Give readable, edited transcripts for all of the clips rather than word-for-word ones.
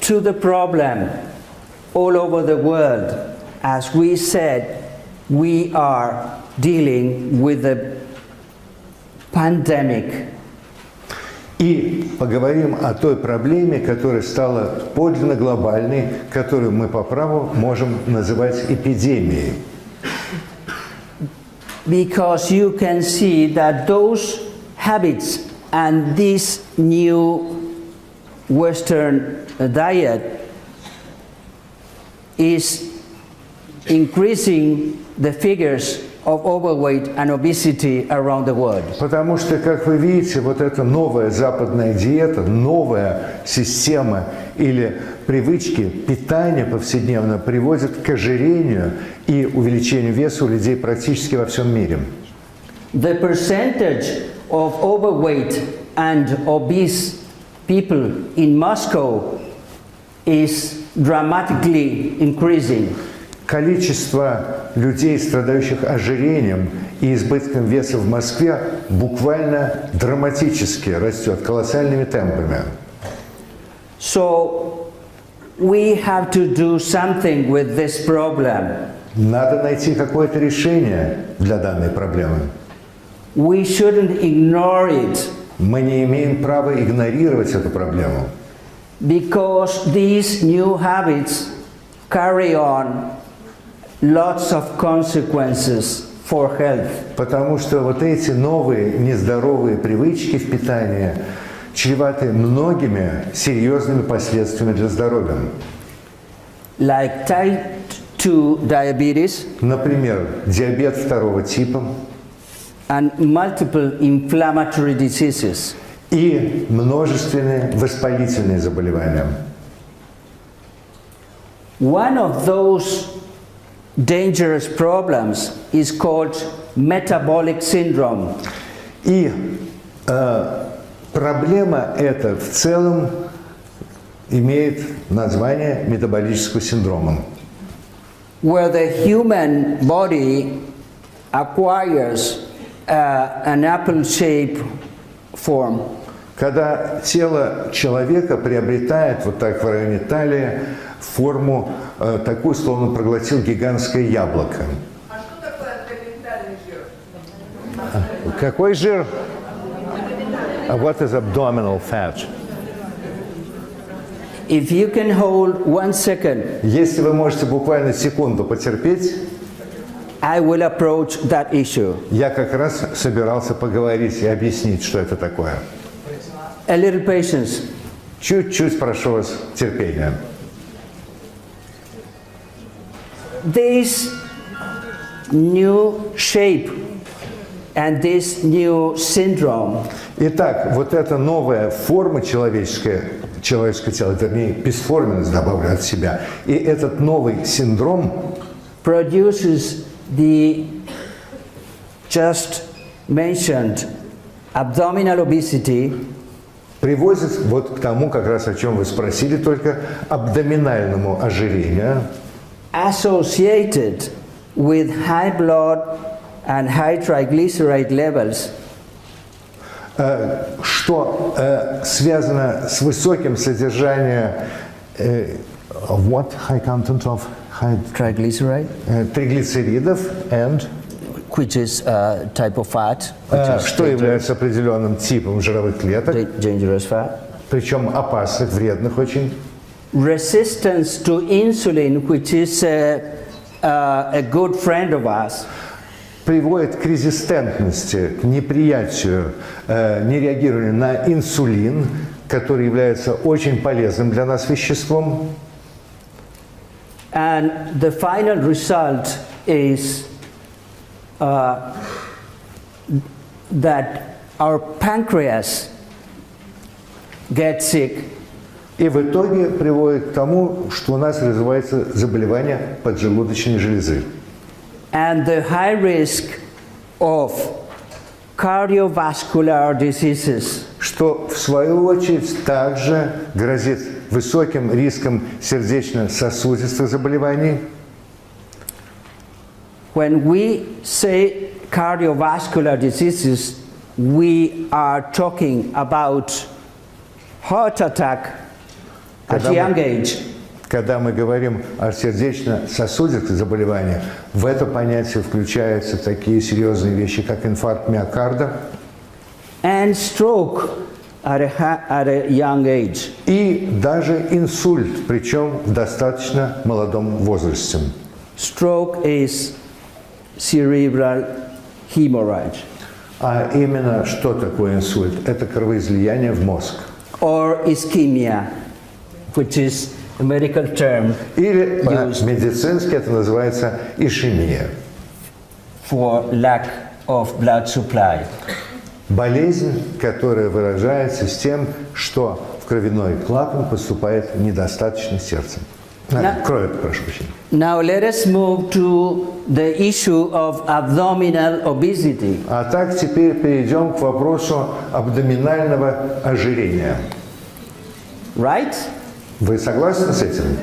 to the problem all over the world. As we said, we are dealing with the pandemic. И поговорим о той проблеме, которая стала подлинно глобальной, которую мы по праву можем называть эпидемией. Because you can see that those habits and this new Western diet is increasing the figures of overweight and obesity around the world. Потому что, как вы видите, вот эта новая западная диета, новая система или привычки питания повседневно приводят к ожирению и увеличению веса у людей практически во всем мире. The percentage of overweight and obese people in Moscow is dramatically increasing. Количество людей, страдающих ожирением и избытком веса в Москве, буквально драматически растет, колоссальными темпами. So we have to do something with this problem. Надо найти какое-то решение для данной проблемы. We shouldn't ignore it. Мы не имеем права игнорировать эту проблему. Because these new habits carry on lots of consequences for health. Потому что вот эти новые нездоровые привычки в питании чреваты многими серьезными последствиями для здоровья. Like type 2 diabetes, Например, диабет второго типа and multiple inflammatory diseases. и множественные воспалительные заболевания. One of those dangerous problems is called metabolic syndrome. И проблема эта в целом имеет название метаболического синдрома, where the human body acquires an apple-shaped form. когда тело человека приобретает вот так в районе талии форму такую, словно проглотил гигантское яблоко. А что такое абдоминальный жир? Какой жир? What is abdominal fat? If you can hold 1 second, Если вы можете буквально секунду потерпеть, I will approach that issue. я как раз собирался поговорить и объяснить, что это такое. A little patience. Чуть-чуть прошу вас терпения. This new shape and this new syndrome Итак, вот эта новая форма человеческого тела, вернее, бесформенность добавлю от себя, и этот новый синдром produces the just mentioned abdominal obesity приводит вот к тому, как раз о чем вы спросили, только абдоминальному ожирению, associated with high blood and high triglyceride levels, что связано с высоким содержанием what high content of high triglyceride, триглицеридов and which is a type of fat, which is что является определенным типом жировых клеток, dangerous fat, причем опасных, вредных очень. resistance to insulin, which is a good friend of us, приводит к резистентности, к неприятию, нереагированию на инсулин, который является очень полезным для нас веществом. and the final result is that our pancreas gets sick. И в итоге приводит к тому, что у нас развивается заболевание поджелудочной железы. And the high risk of cardiovascular diseases. Что, в свою очередь, также грозит высоким риском сердечно-сосудистых заболеваний. When we say cardiovascular diseases, we are talking about heart attack, at young age. Когда мы говорим о сердечно-сосудистых заболеваниях, в это понятие включаются такие серьезные вещи, как инфаркт миокарда And stroke at a young age. и даже инсульт, причем в достаточно молодом возрасте. Stroke is cerebral hemorrhage. А именно что такое инсульт? Это кровоизлияние в мозг. Or ischemia, which is a medical term Или по-медицински это называется ишемия. for lack of blood supply. Болезнь, которая выражается с тем, что в кровяной клапан поступает недостаточно сердца. Крови, прошу прощения. Now let us move to the issue of abdominal obesity. А так теперь перейдем к вопросу абдоминального ожирения. Right? Вы согласны с этим?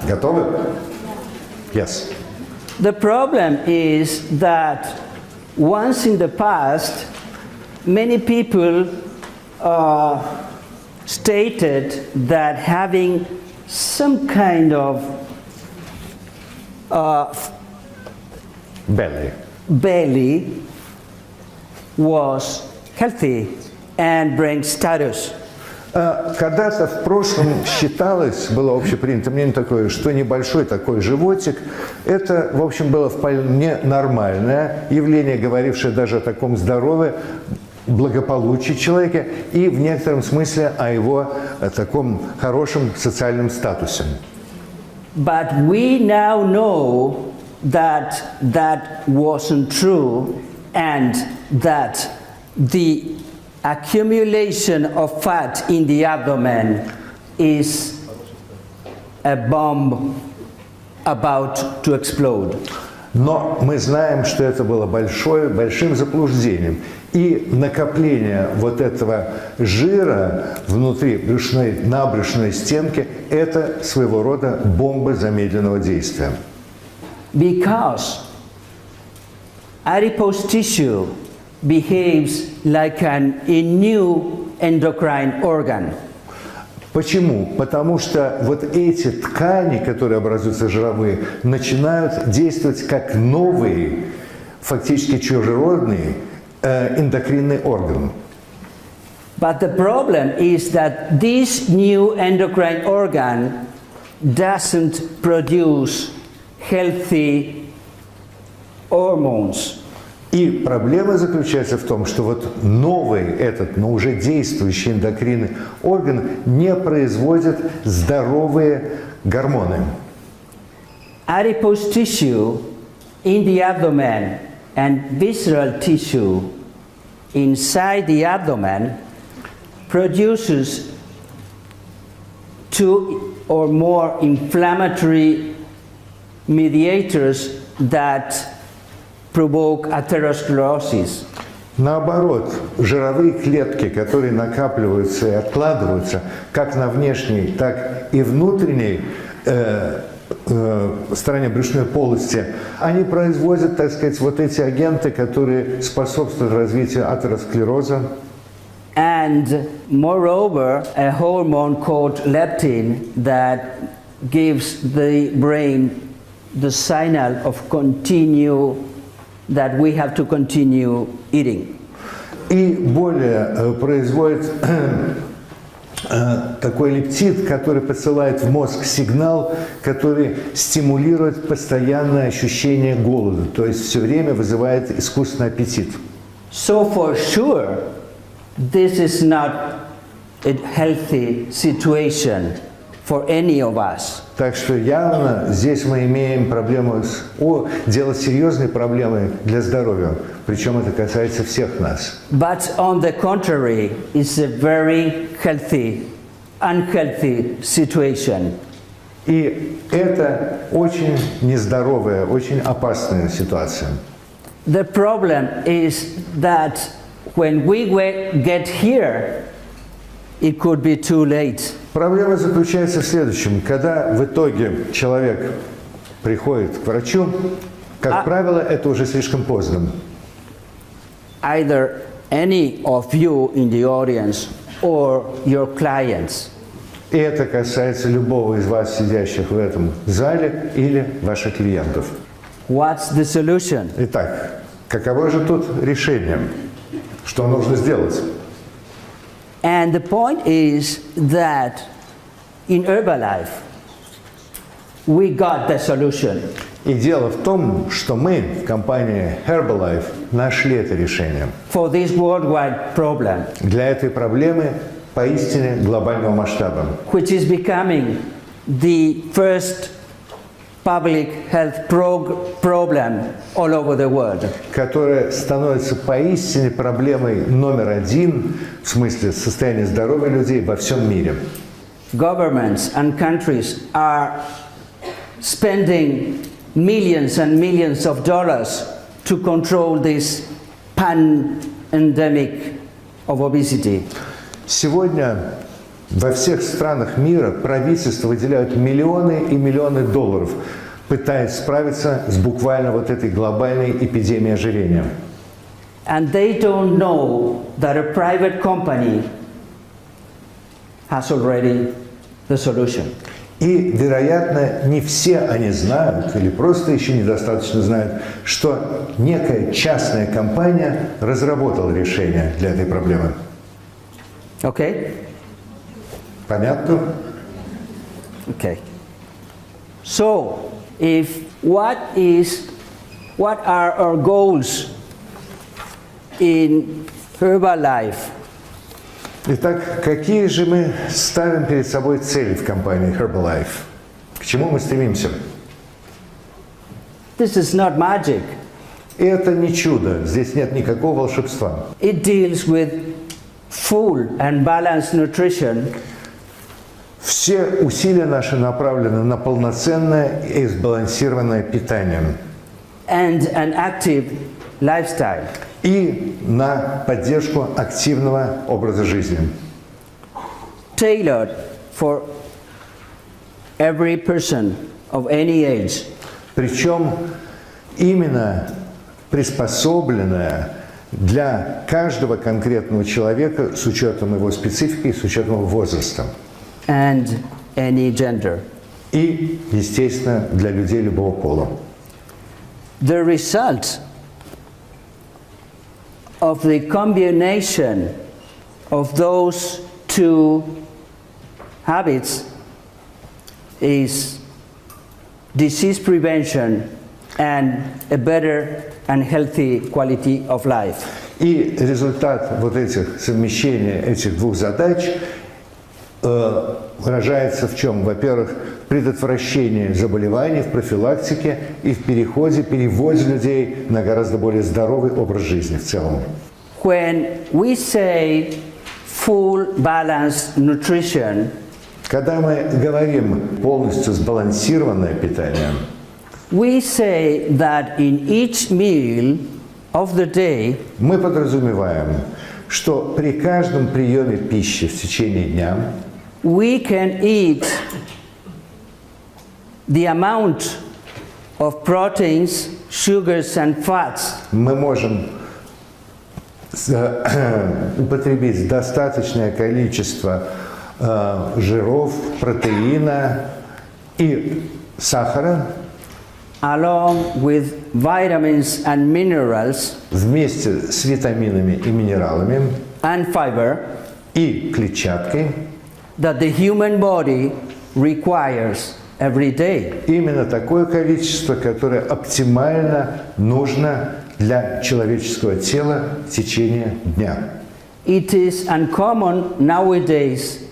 Готовы? Yes. The problem is that once in the past, many people stated that having some kind of belly was healthy and brings status. Когда-то в прошлом считалось, было общепринято мнение такое, что небольшой такой животик, это, в общем, было вполне нормальное явление, говорившее даже о таком здоровье, благополучии человека и в некотором смысле о его таком хорошем социальном статусе. But we now know that that wasn't true and that the accumulation of fat in the abdomen is a bomb about to explode. Но мы знаем, что это было большим заблуждением. И накопление вот этого жира внутри на брюшной стенке – это своего рода бомба замедленного действия. Because adipose tissue behaves like a new endocrine organ. Почему? Потому что вот эти ткани, которые образуются жировые, начинают действовать как новый, фактически чужеродный эндокринный орган. But the problem is that this new endocrine organ doesn't produce healthy hormones. И проблема заключается в том, что вот новый этот, но уже действующий эндокринный орган не производит здоровые гормоны. Adipose tissue in the abdomen and visceral tissue inside the abdomen produces two or more inflammatory mediators that provoke atherosclerosis. Наоборот, жировые клетки, которые накапливаются и откладываются как на внешней, так и внутренней стороне брюшной полости, они производят, так сказать, вот эти агенты, которые способствуют развитию атеросклероза. And moreover, a hormone called leptin that gives the brain the signal of that we have to continue eating. И более производит такой лептид, который посылает в мозг сигнал, который стимулирует постоянное ощущение голода, то есть все время вызывает искусственный аппетит. So for sure, this is not a healthy situation for any of us. Так что явно здесь мы имеем проблему, дело серьезной проблемой для здоровья, причем это касается всех нас. But on the contrary, it's a very unhealthy situation. И это очень нездоровая, очень опасная ситуация. The problem is that when we get here, it could be too late. Проблема заключается в следующем. Когда в итоге человек приходит к врачу, как правило, это уже слишком поздно. Either any of you in the audience or your clients И это касается любого из вас, сидящих в этом зале, или ваших клиентов. What's the solution? Итак, каково же тут решение? Что нужно сделать? And the point is that in Herbalife, we got the solution. И дело в том, что мы в компании Herbalife нашли это решение. For this worldwide problem, Для этой проблемы поистине глобального масштаба, which is becoming the first public health problem all over the world. которая становится поистине проблемой номер один в смысле состояния здоровья людей во всем мире. Governments and countries are spending millions and millions of dollars to control this pandemic of obesity. Сегодня во всех странах мира правительства выделяют миллионы и миллионы долларов, пытаясь справиться с буквально вот этой глобальной эпидемией ожирения. And they don't know that a private company has already the solution. И, вероятно, не все они знают, или просто еще недостаточно знают, что некая частная компания разработала решение для этой проблемы. Okay? Понятно? Okay. So, what are our goals in Herbalife? Итак, какие же мы ставим перед собой цели в компании Herbalife? К чему мы стремимся? This is not magic. И это не чудо, здесь нет никакого волшебства. It deals with full and balanced nutrition Все усилия наши направлены на полноценное и сбалансированное питание and an active lifestyle. и на поддержку активного образа жизни, Tailored for every person of any age. причем именно приспособленное для каждого конкретного человека с учетом его специфики, с учетом его возраста. And any gender. И, естественно, для людей любого пола. The result of the combination of those two habits is disease prevention and a better and healthy quality of life. И результат вот этих совмещения этих двух задач выражается в чем? Во-первых, предотвращение заболеваний, в профилактике и в переводе людей на гораздо более здоровый образ жизни в целом. When we say full balanced nutrition, Когда мы говорим полностью сбалансированное питание, we say that in each meal of the day, мы подразумеваем, что при каждом приеме пищи в течение дня we can eat the amount of proteins, sugars and fats мы можем употребить достаточное количество жиров, протеина и сахара along with vitamins and minerals вместе с витаминами и минералами and fiber и клетчаткой that the human body requires every day. именно такое количество, которое оптимально нужно для человеческого тела в течение дня. It is uncommon nowadays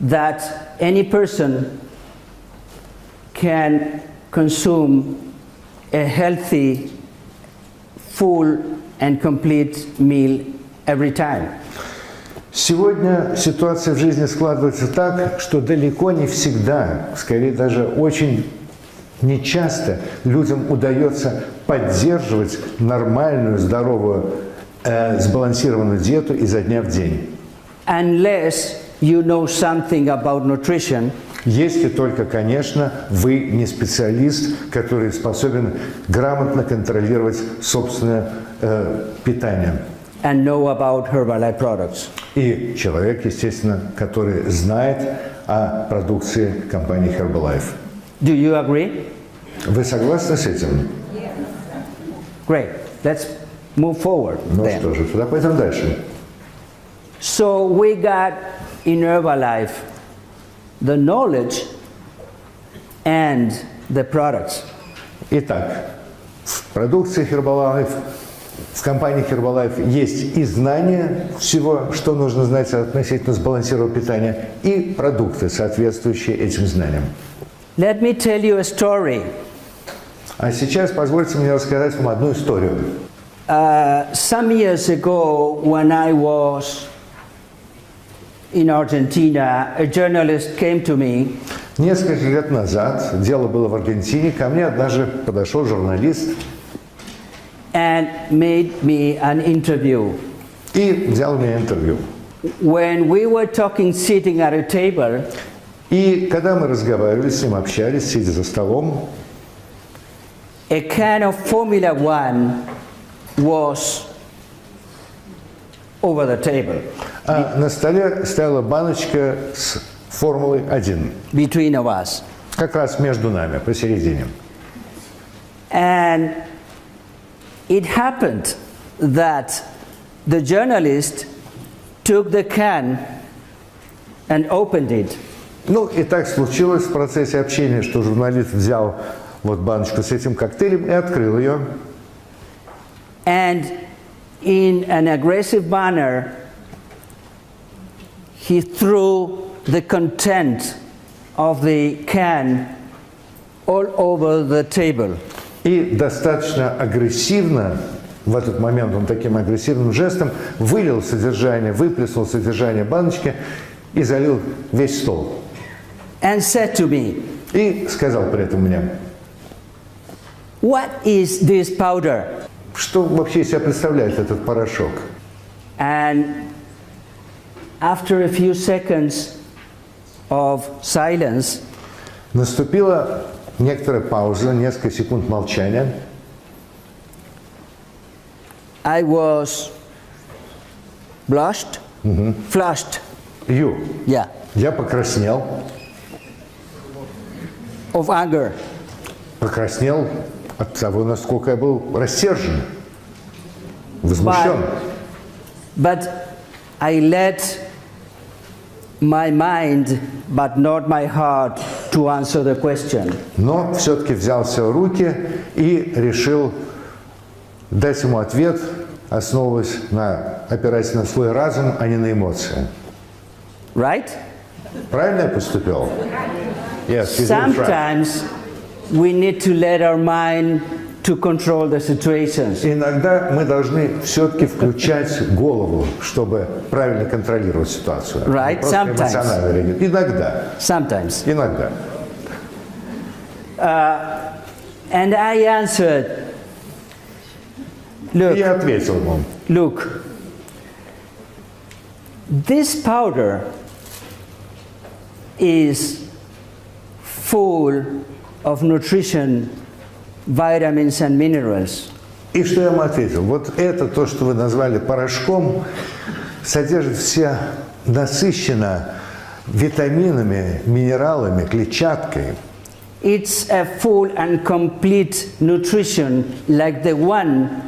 that any person can consume a healthy, full and complete meal every time. Сегодня ситуация в жизни складывается так, что далеко не всегда, скорее даже очень нечасто людям удается поддерживать нормальную, здоровую, сбалансированную диету изо дня в день. Unless you know something about nutrition, Если только, конечно, вы не специалист, который способен грамотно контролировать собственное питание. and know about Herbalife products. И человек, естественно, который знает о продукции компании Herbalife. Do you agree? Вы согласны с этим? Great. Let's move forward Ну then. что же, тогда пойдем дальше. So we got in Herbalife the knowledge and the products. Итак, в продукции Herbalife, в компании Herbalife есть и знания всего, что нужно знать относительно сбалансированного питания, и продукты, соответствующие этим знаниям. Let me tell you a story. А сейчас позвольте мне рассказать вам одну историю. Some years ago, when I was in Argentina, a journalist came to me Несколько лет назад, дело было в Аргентине, ко мне однажды подошел журналист and made me an interview. и взял у меня интервью. When we were talking sitting at a table, И когда мы разговаривали с ним, общались, сидя за столом, a can of Formula One was over the table а на столе стояла баночка с Формулой-1, between of us. как раз между нами, посередине. And it happened that the journalist took the can and opened it. Ну, и так случилось в процессе общения, что журналист взял вот баночку с этим коктейлем и открыл ее. And in an aggressive manner, he threw the content of the can all over the table. И достаточно агрессивно, в этот момент он таким агрессивным жестом вылил содержание, выплеснул содержание баночки и залил весь стол. And said to me, И сказал при этом мне, "What is this powder?" что вообще из себя представляет этот порошок. And after a few seconds of silence, Наступила некоторая пауза, несколько секунд молчания. I was blushed, flushed, Я покраснел, of anger. покраснел от того, насколько я был рассержен, возмущен. But I let my mind, but not my heart, to answer the question. Но все-таки взял себя в руки и решил дать ему ответ, основываясь опираясь на свой разум, а не на эмоции. Right? Правильно я поступил? Yes, you did right. Sometimes we need to let our mind to control the situations. Иногда мы должны все-таки включать голову, чтобы правильно контролировать ситуацию. Right, Не просто sometimes. эмоционально реагировать. Иногда. Sometimes. Иногда. And I answered, И look, я ответил ему, look, this powder is full of nutrition, vitamins and minerals. и что я ему ответил? Вот это, то, что вы назвали порошком, содержит все насыщенно витаминами, минералами, клетчаткой. It's a full and complete nutrition like the one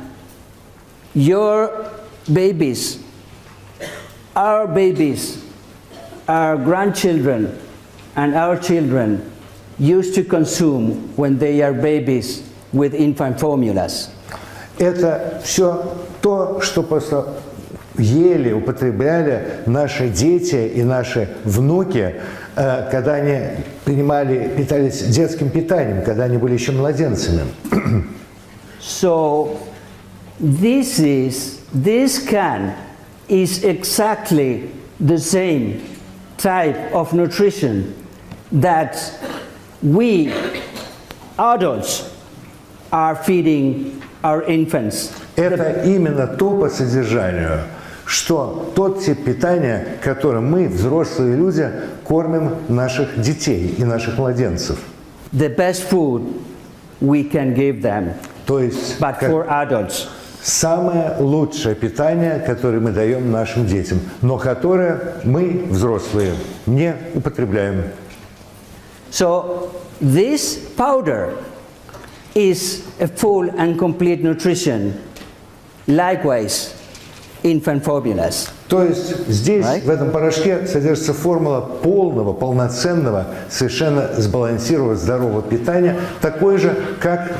your babies, our grandchildren, and our children used to consume when they are babies with infant formulas. Это все то, что просто ели, употребляли наши дети и наши внуки, когда они питались детским питанием, когда они были еще младенцами. So this can is exactly the same type of nutrition that we adults are feeding our infants. Это именно то по содержанию, что тот тип питания, которым мы, взрослые люди, кормим наших детей и наших младенцев. The best food we can give them, То есть, but for adults. самое лучшее питание, которое мы даем нашим детям, но которое мы, взрослые, не употребляем. So this powder is a full and complete nutrition. Likewise, infant formulas. То есть здесь, Right? в этом порошке, содержится формула полного, полноценного, совершенно сбалансированного, здорового питания, такой же, как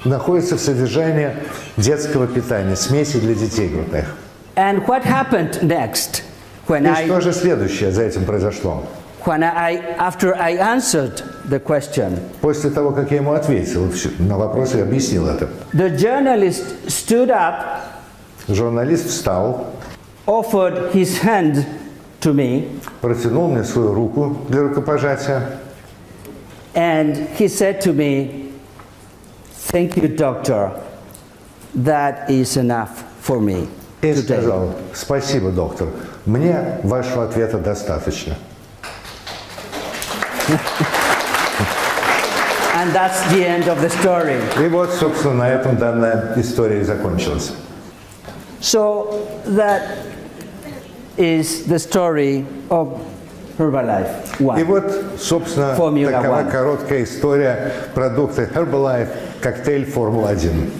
находится в содержании детского питания, смеси для детей грудных. And what happened next when И что же следующее за этим произошло? after I answered the question? После того, как я ему ответил на вопрос и объяснил это, The journalist stood up, журналист встал, offered his hand to me, протянул мне свою руку для рукопожатия and he said to me, "Thank you, doctor. That is enough for me и today." сказал: «Спасибо, доктор, мне вашего ответа достаточно». And that's the end of the story. И вот, собственно, на этом данная история и закончилась. So that is the story of Herbalife И 1. вот, собственно, Formula такова One. короткая история продукта Herbalife, коктейль Формула-1.